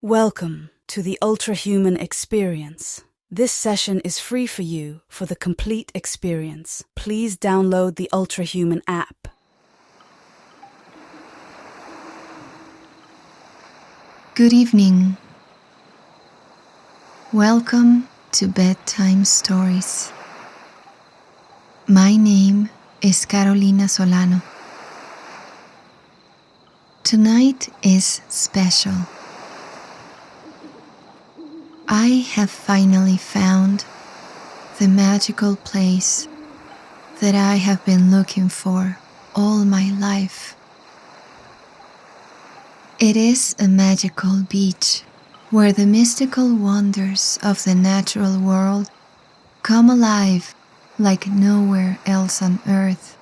Welcome to the Ultrahuman experience. This session is free for you for the complete experience. Please download the Ultrahuman app. Good evening. Welcome to Bedtime Stories. My name is Carolina Solano. Tonight is special. I have finally found the magical place that I have been looking for all my life. It is a magical beach where the mystical wonders of the natural world come alive like nowhere else on earth.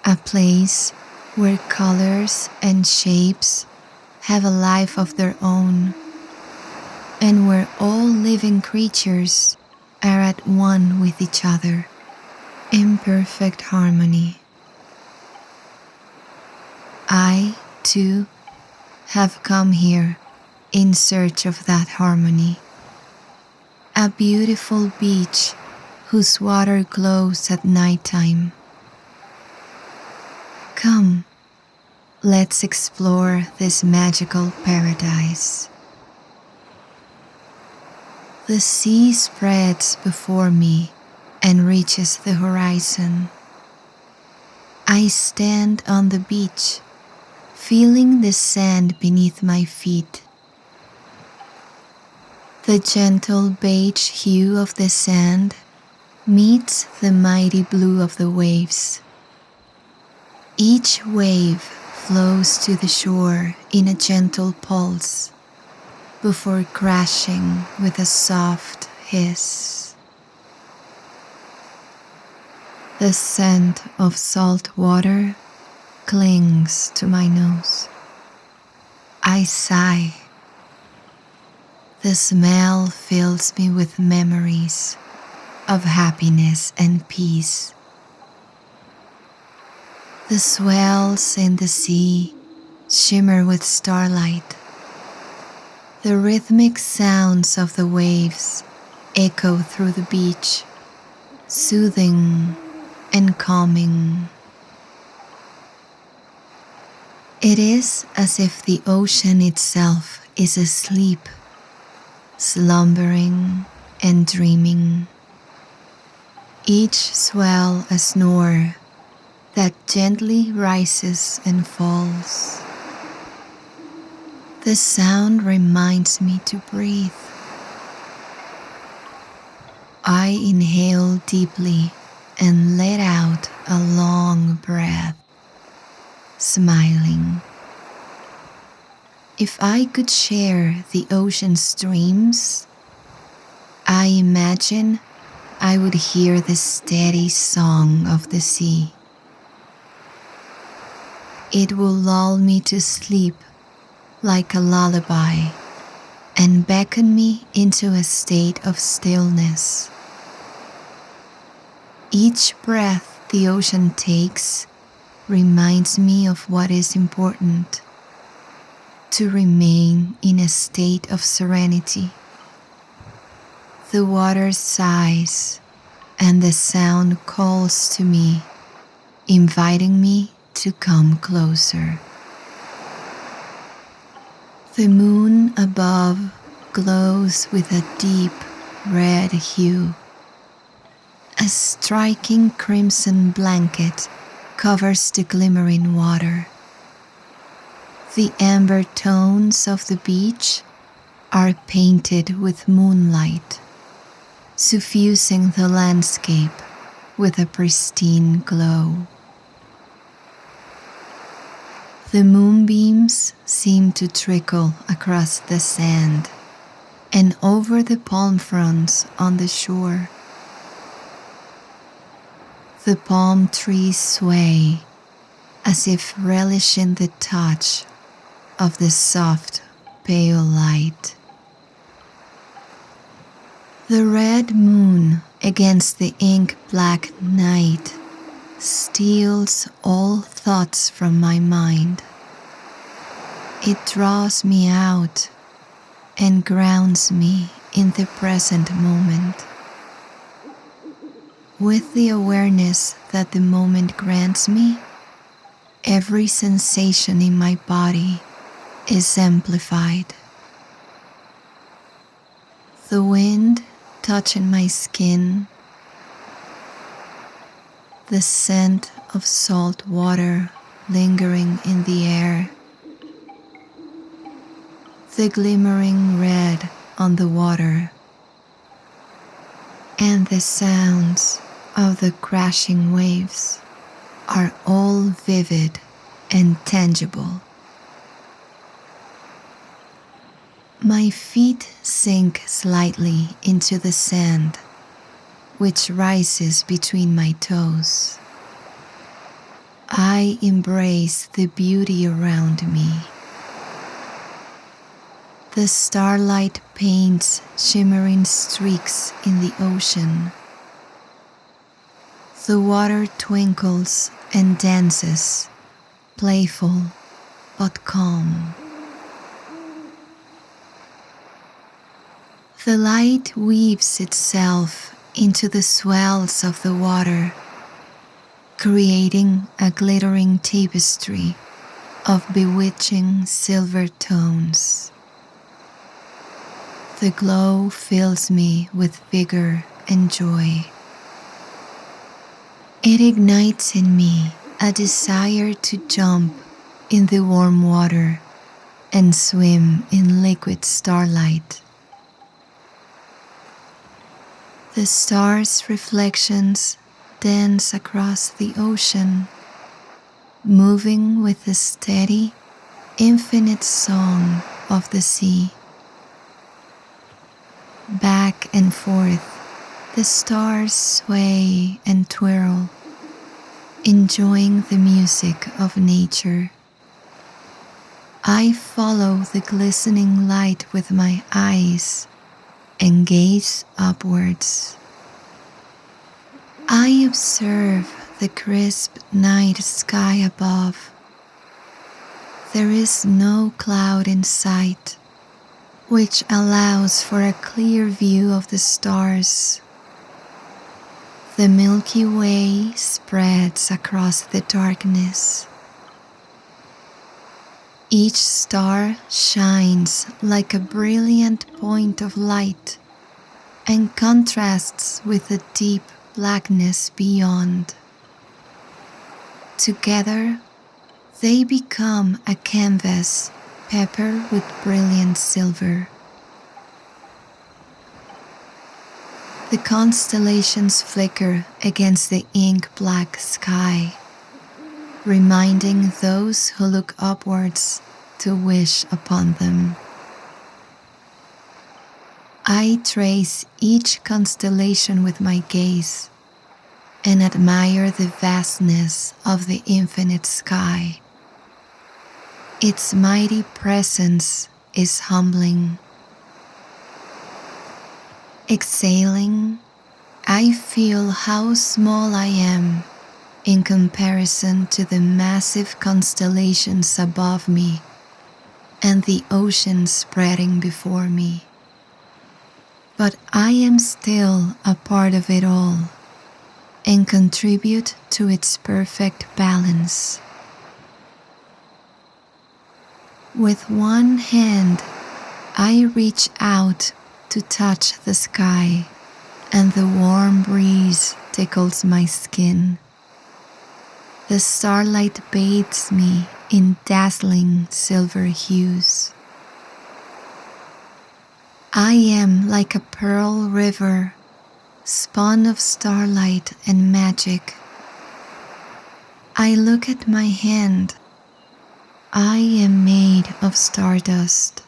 A place where colors and shapes have a life of their own, and where all living creatures are at one with each other, in perfect harmony. I, too, have come here in search of that harmony. A beautiful beach whose water glows at nighttime. Come, let's explore this magical paradise. The sea spreads before me and reaches the horizon. I stand on the beach, feeling the sand beneath my feet. The gentle beige hue of the sand meets the mighty blue of the waves. Each wave flows to the shore in a gentle pulse, before crashing with a soft hiss. The scent of salt water clings to my nose. I sigh. The smell fills me with memories of happiness and peace. The swells in the sea shimmer with starlight. The rhythmic sounds of the waves echo through the beach, soothing and calming. It is as if the ocean itself is asleep, slumbering and dreaming. Each swell a snore that gently rises and falls. The sound reminds me to breathe. I inhale deeply and let out a long breath, smiling. If I could share the ocean's streams, I imagine I would hear the steady song of the sea. It will lull me to sleep like a lullaby, and beckon me into a state of stillness. Each breath the ocean takes reminds me of what is important: to remain in a state of serenity. The water sighs, and the sound calls to me, inviting me to come closer. The moon above glows with a deep red hue. A striking crimson blanket covers the glimmering water. The amber tones of the beach are painted with moonlight, suffusing the landscape with a pristine glow. The moonbeams seem to trickle across the sand and over the palm fronds on the shore. The palm trees sway as if relishing the touch of the soft, pale light. The red moon against the ink-black night steals all thoughts from my mind. It draws me out and grounds me in the present moment. With the awareness that the moment grants me, every sensation in my body is amplified. The wind touching my skin, the scent of salt water lingering in the air, the glimmering red on the water, and the sounds of the crashing waves are all vivid and tangible. My feet sink slightly into the sand, which rises between my toes. I embrace the beauty around me. The starlight paints shimmering streaks in the ocean. The water twinkles and dances, playful but calm. The light weaves itself into the swells of the water, creating a glittering tapestry of bewitching silver tones. The glow fills me with vigor and joy. It ignites in me a desire to jump in the warm water and swim in liquid starlight. The stars' reflections dance across the ocean, moving with the steady, infinite song of the sea. Back and forth, the stars sway and twirl, enjoying the music of nature. I follow the glistening light with my eyes and gaze upwards. I observe the crisp night sky above. There is no cloud in sight, which allows for a clear view of the stars. The Milky Way spreads across the darkness. Each star shines like a brilliant point of light and contrasts with the deep blackness beyond. Together, they become a canvas peppered with brilliant silver. The constellations flicker against the ink-black sky, reminding those who look upwards to wish upon them. I trace each constellation with my gaze and admire the vastness of the infinite sky. Its mighty presence is humbling. Exhaling, I feel how small I am in comparison to the massive constellations above me and the ocean spreading before me. But I am still a part of it all and contribute to its perfect balance. With one hand, I reach out to touch the sky, and the warm breeze tickles my skin. The starlight bathes me in dazzling silver hues. I am like a pearl river, spun of starlight and magic. I look at my hand. I am made of stardust.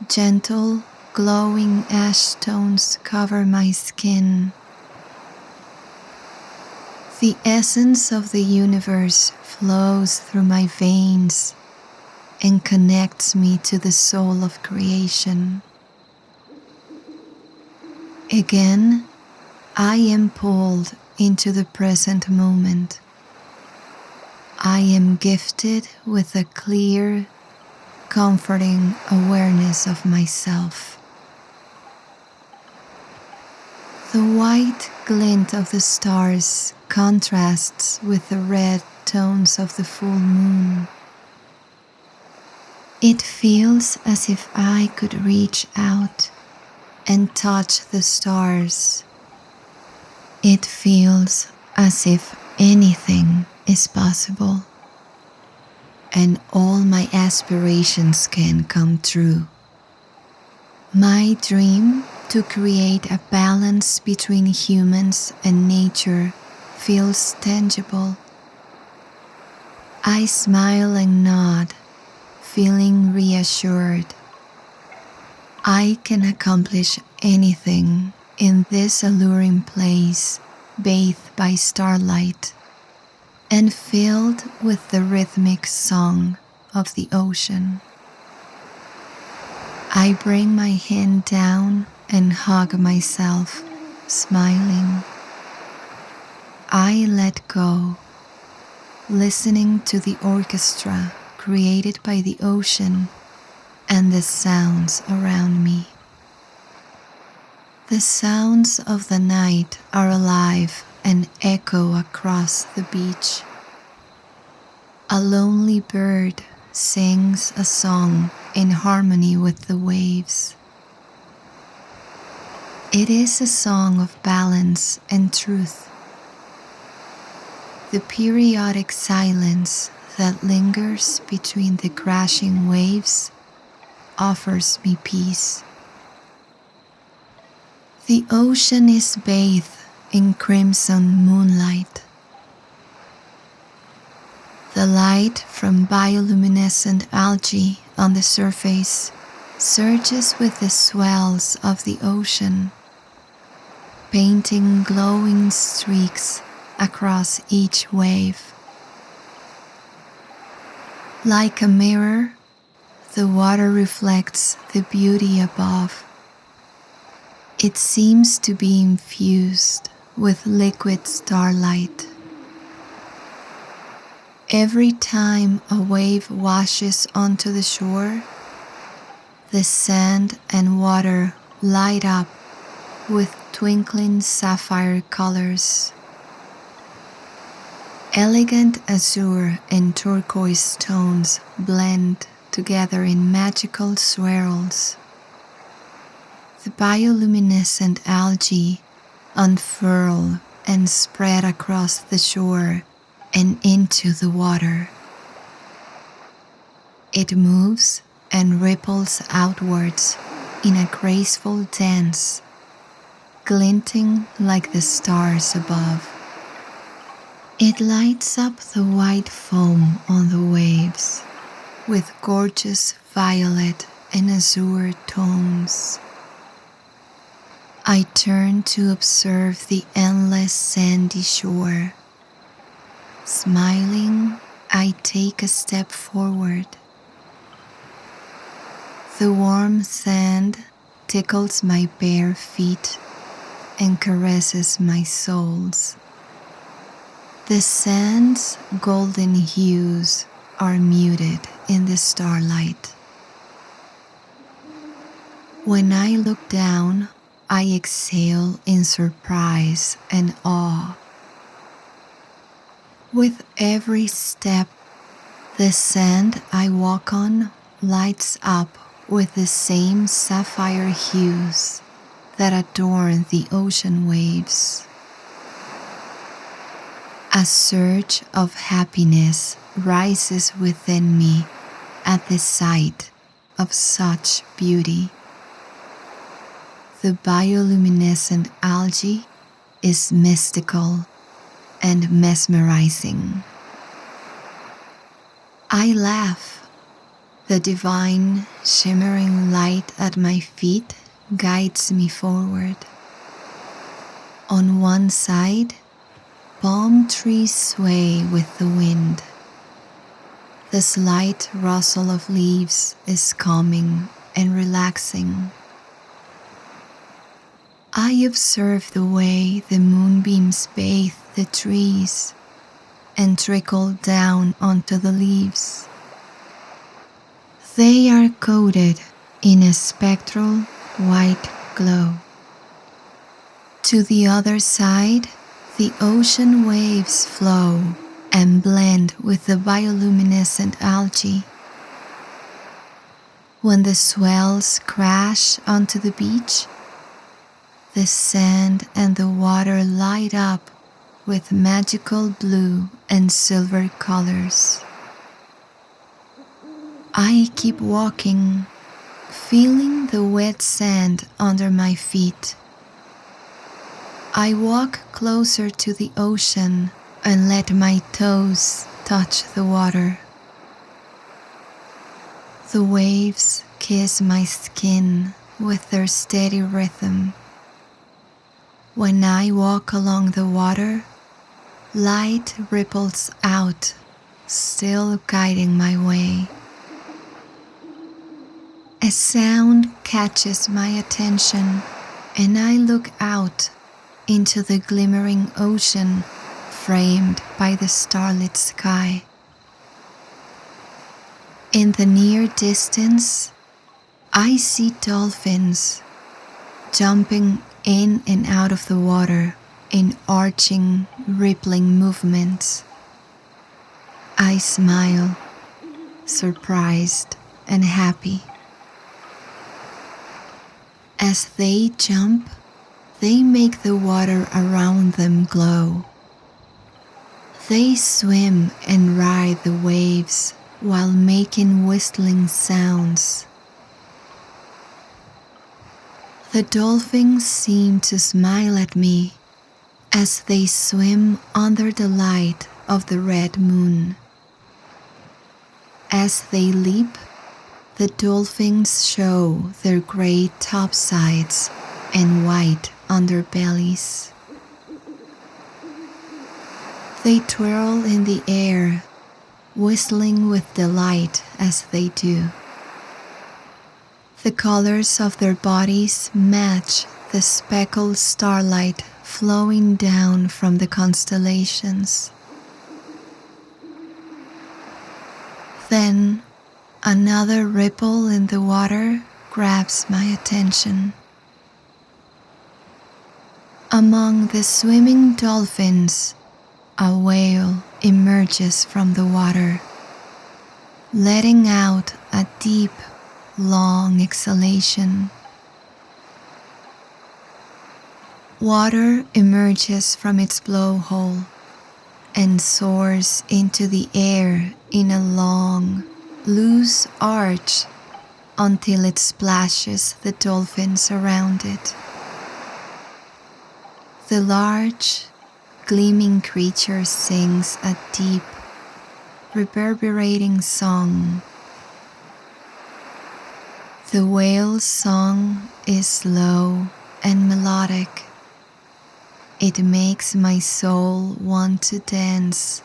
Gentle, glowing ash tones cover my skin. The essence of the universe flows through my veins and connects me to the soul of creation. Again, I am pulled into the present moment. I am gifted with a clear, comforting awareness of myself. The white glint of the stars contrasts with the red tones of the full moon. It feels as if I could reach out and touch the stars. It feels as if anything is possible and all my aspirations can come true. My dream to create a balance between humans and nature feels tangible. I smile and nod, feeling reassured. I can accomplish anything in this alluring place, bathed by starlight and filled with the rhythmic song of the ocean. I bring my hand down and hug myself, smiling. I let go, listening to the orchestra created by the ocean and the sounds around me. The sounds of the night are alive and echo across the beach. A lonely bird sings a song in harmony with the waves. It is a song of balance and truth. The periodic silence that lingers between the crashing waves offers me peace. The ocean is bathed in crimson moonlight. The light from bioluminescent algae on the surface surges with the swells of the ocean, painting glowing streaks across each wave. Like a mirror, the water reflects the beauty above. It seems to be infused with liquid starlight. Every time a wave washes onto the shore, the sand and water light up with twinkling sapphire colors. Elegant azure and turquoise tones blend together in magical swirls. The bioluminescent algae unfurl and spread across the shore and into the water. It moves and ripples outwards in a graceful dance, glinting like the stars above. It lights up the white foam on the waves with gorgeous violet and azure tones. I turn to observe the endless sandy shore. Smiling, I take a step forward. The warm sand tickles my bare feet and caresses my soles. The sand's golden hues are muted in the starlight. When I look down, I exhale in surprise and awe. With every step, the sand I walk on lights up with the same sapphire hues that adorn the ocean waves. A surge of happiness rises within me at the sight of such beauty. The bioluminescent algae is mystical and mesmerizing. I laugh. The divine, shimmering light at my feet guides me forward. On one side, palm trees sway with the wind. The slight rustle of leaves is calming and relaxing. I observe the way the moonbeams bathe the trees and trickle down onto the leaves. They are coated in a spectral white glow. To the other side, the ocean waves flow and blend with the bioluminescent algae. When the swells crash onto the beach, the sand and the water light up with magical blue and silver colors. I keep walking, feeling the wet sand under my feet. I walk closer to the ocean and let my toes touch the water. The waves kiss my skin with their steady rhythm. When I walk along the water, light ripples out, still guiding my way. A sound catches my attention, and I look out into the glimmering ocean framed by the starlit sky. In the near distance, I see dolphins jumping in and out of the water in arching, rippling movements. I smile, surprised and happy. As they jump, they make the water around them glow. They swim and ride the waves while making whistling sounds. The dolphins seem to smile at me as they swim under the light of the red moon. As they leap, the dolphins show their gray topsides and white underbellies. They twirl in the air, whistling with delight as they do. The colors of their bodies match the speckled starlight flowing down from the constellations. Then, another ripple in the water grabs my attention. Among the swimming dolphins, a whale emerges from the water, letting out a deep, long exhalation. Water emerges from its blowhole and soars into the air in a long, loose arch until it splashes the dolphins around it. The large, gleaming creature sings a deep, reverberating song. The whale's song is slow and melodic. It makes my soul want to dance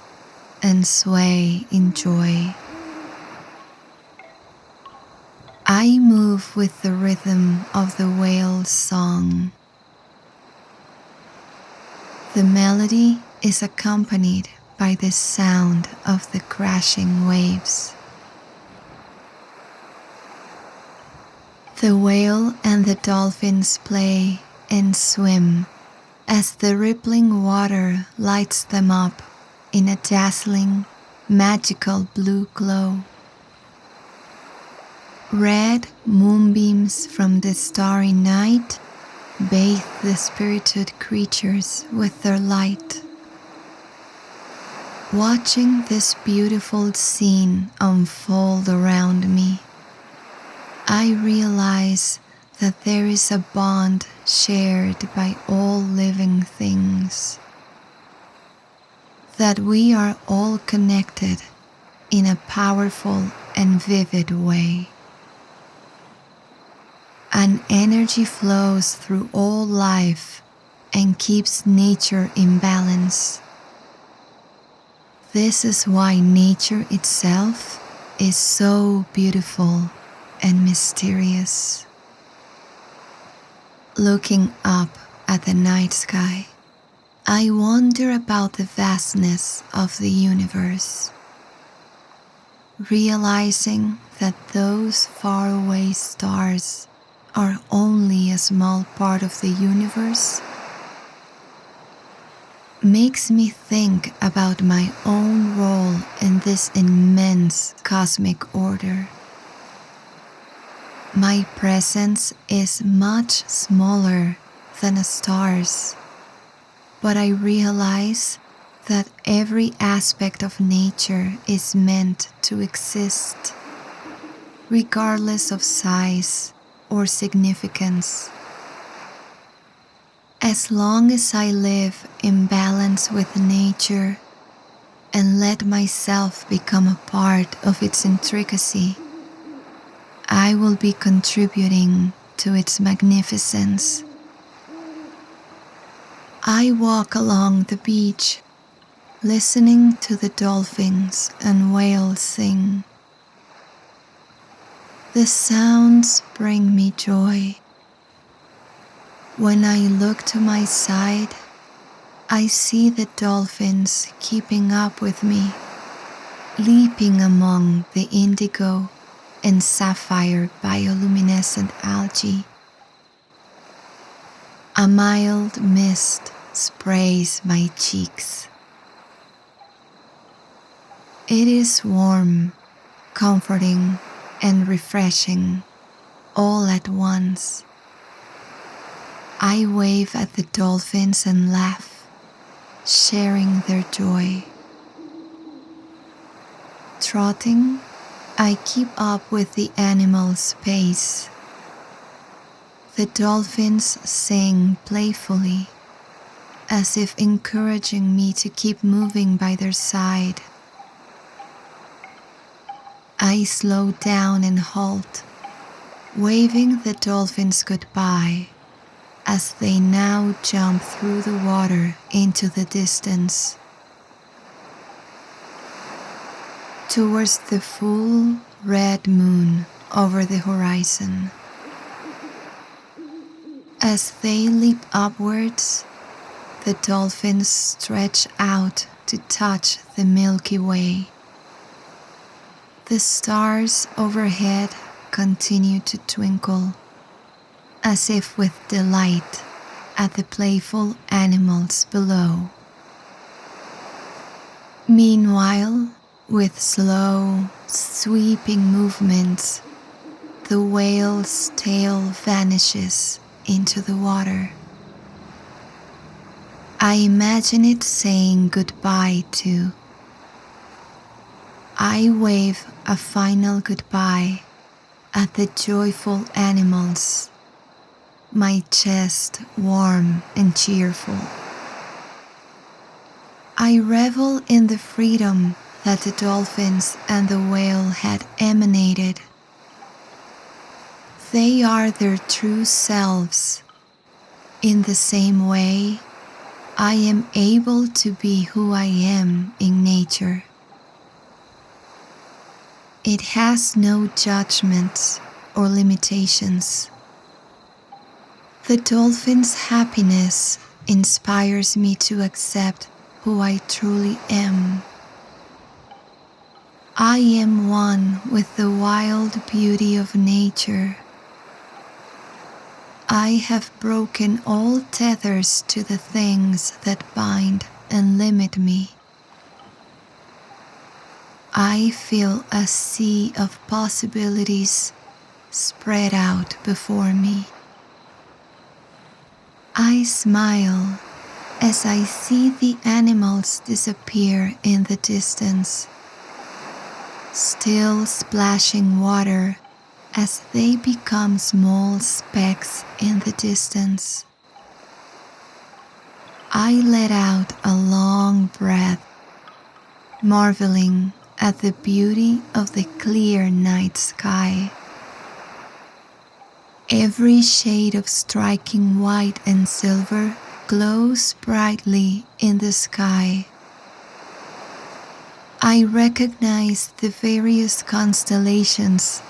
and sway in joy. I move with the rhythm of the whale's song. The melody is accompanied by the sound of the crashing waves. The whale and the dolphins play and swim as the rippling water lights them up in a dazzling, magical blue glow. Red moonbeams from the starry night bathe the spirited creatures with their light. Watching this beautiful scene unfold around me, I realize that there is a bond shared by all living things, that we are all connected in a powerful and vivid way. An energy flows through all life and keeps nature in balance. This is why nature itself is so beautiful and mysterious. Looking up at the night sky, I wonder about the vastness of the universe, realizing that those faraway stars are only a small part of the universe makes me think about my own role in this immense cosmic order. My presence is much smaller than a star's, but I realize that every aspect of nature is meant to exist, regardless of size or significance. As long as I live in balance with nature and let myself become a part of its intricacy, I will be contributing to its magnificence. I walk along the beach, listening to the dolphins and whales sing. The sounds bring me joy. When I look to my side, I see the dolphins keeping up with me, leaping among the indigo and sapphire bioluminescent algae. A mild mist sprays my cheeks. It is warm, comforting, and refreshing all at once. I wave at the dolphins and laugh, sharing their joy. Trotting, I keep up with the animals' pace. The dolphins sing playfully, as if encouraging me to keep moving by their side. I slow down and halt, waving the dolphins goodbye as they now jump through the water into the distance. Towards the full red moon over the horizon. As they leap upwards, the dolphins stretch out to touch the Milky Way. The stars overhead continue to twinkle, as if with delight at the playful animals below. Meanwhile, with slow, sweeping movements, the whale's tail vanishes into the water. I imagine it saying goodbye too. I wave a final goodbye at the joyful animals, my chest warm and cheerful. I revel in the freedom that the dolphins and the whale had emanated. They are their true selves. In the same way, I am able to be who I am in nature. It has no judgments or limitations. The dolphin's happiness inspires me to accept who I truly am. I am one with the wild beauty of nature. I have broken all tethers to the things that bind and limit me. I feel a sea of possibilities spread out before me. I smile as I see the animals disappear in the distance, still splashing water as they become small specks in the distance. I let out a long breath, marveling at the beauty of the clear night sky. Every shade of striking white and silver glows brightly in the sky. I recognize the various constellations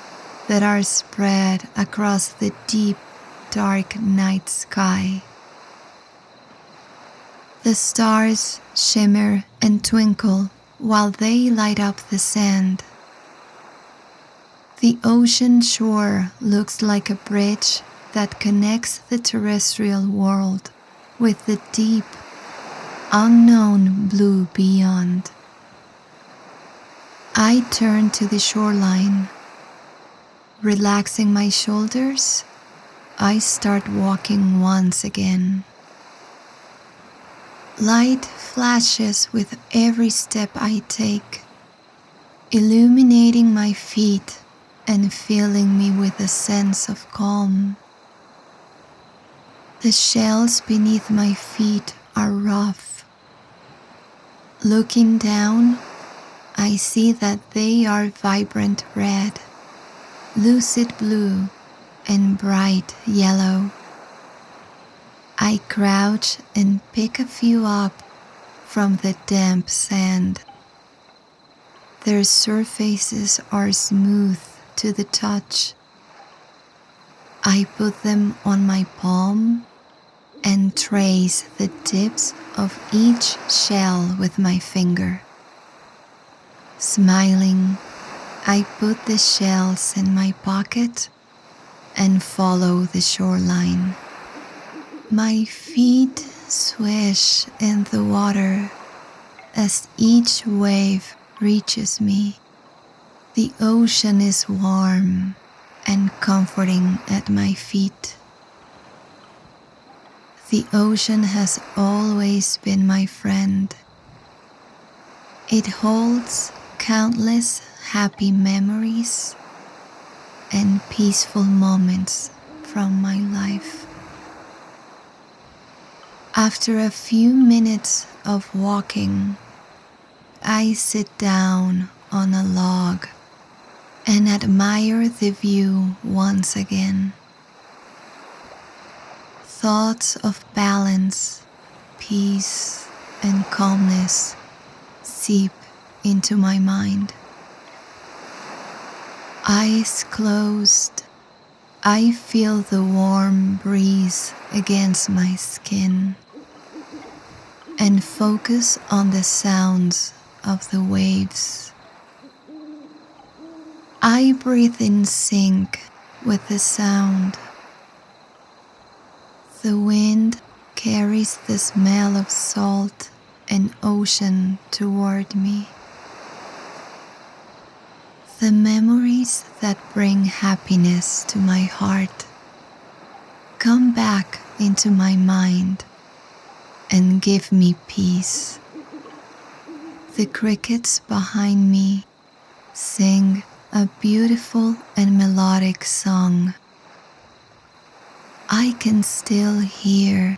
that are spread across the deep, dark night sky. The stars shimmer and twinkle while they light up the sand. The ocean shore looks like a bridge that connects the terrestrial world with the deep, unknown blue beyond. I turn to the shoreline. Relaxing my shoulders, I start walking once again. Light flashes with every step I take, illuminating my feet and filling me with a sense of calm. The shells beneath my feet are rough. Looking down, I see that they are vibrant red, lucid blue, and bright yellow. I crouch and pick a few up from the damp sand. Their surfaces are smooth to the touch. I put them on my palm and trace the tips of each shell with my finger. Smiling, I put the shells in my pocket and follow the shoreline. My feet swish in the water as each wave reaches me. The ocean is warm and comforting at my feet. The ocean has always been my friend. It holds countless happy memories and peaceful moments from my life. After a few minutes of walking, I sit down on a log and admire the view once again. Thoughts of balance, peace, and calmness seep into my mind. Eyes closed, I feel the warm breeze against my skin and focus on the sounds of the waves. I breathe in sync with the sound. The wind carries the smell of salt and ocean toward me. The memories that bring happiness to my heart come back into my mind and give me peace. The crickets behind me sing a beautiful and melodic song. I can still hear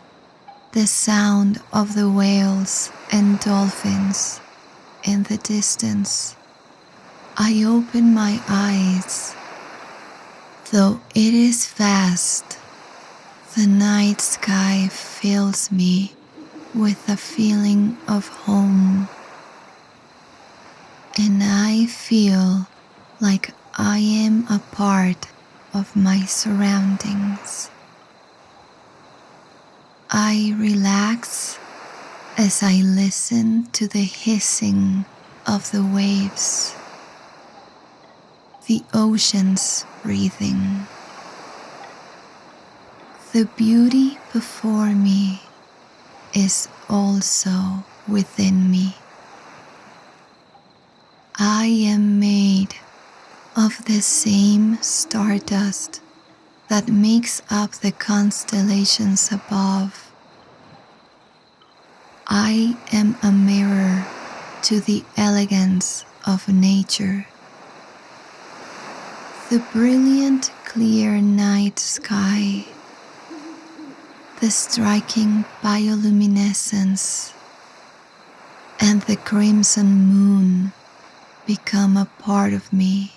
the sound of the whales and dolphins in the distance. I open my eyes. Though it is vast, the night sky fills me with a feeling of home, and I feel like I am a part of my surroundings. I relax as I listen to the hissing of the waves, the ocean's breathing. The beauty before me is also within me. I am made of the same stardust that makes up the constellations above. I am a mirror to the elegance of nature. The brilliant clear night sky, the striking bioluminescence, and the crimson moon become a part of me.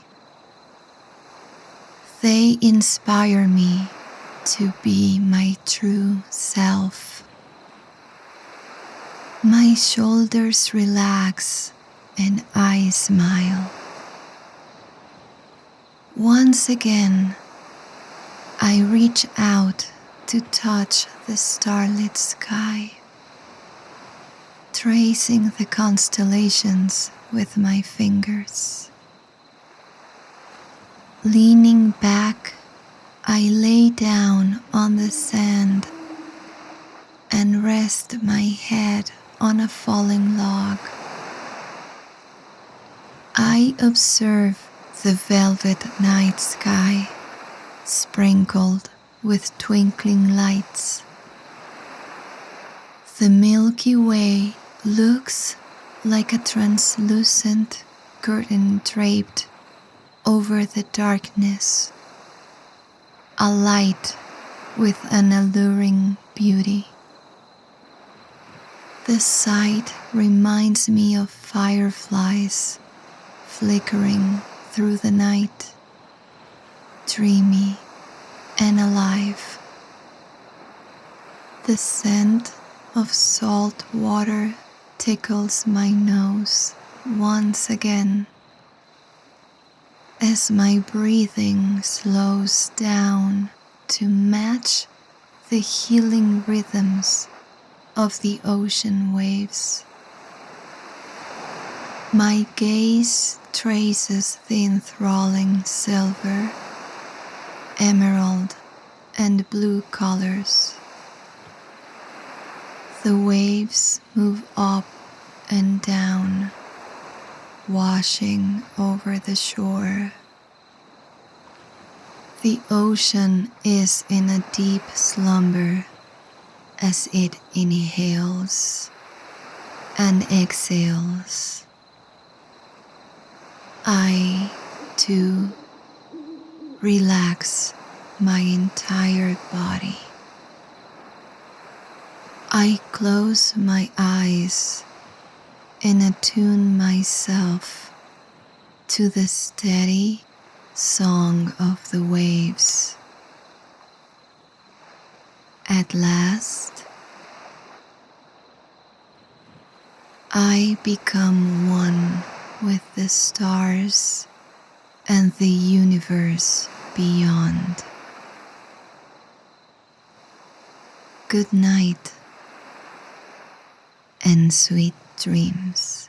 They inspire me to be my true self. My shoulders relax and I smile. Once again, I reach out to touch the starlit sky, tracing the constellations with my fingers. Leaning back, I lay down on the sand and rest my head on a falling log. I observe the velvet night sky sprinkled with twinkling lights. The Milky Way looks like a translucent curtain draped over the darkness, a light with an alluring beauty. The sight reminds me of fireflies flickering through the night, dreamy and alive. The scent of salt water tickles my nose once again as my breathing slows down to match the healing rhythms of the ocean waves. My gaze traces the enthralling silver, emerald, and blue colors. The waves move up and down, washing over the shore. The ocean is in a deep slumber as it inhales and exhales. I, too, relax my entire body. I close my eyes and attune myself to the steady song of the waves. At last, I become one with the stars and the universe beyond. Good night and sweet dreams.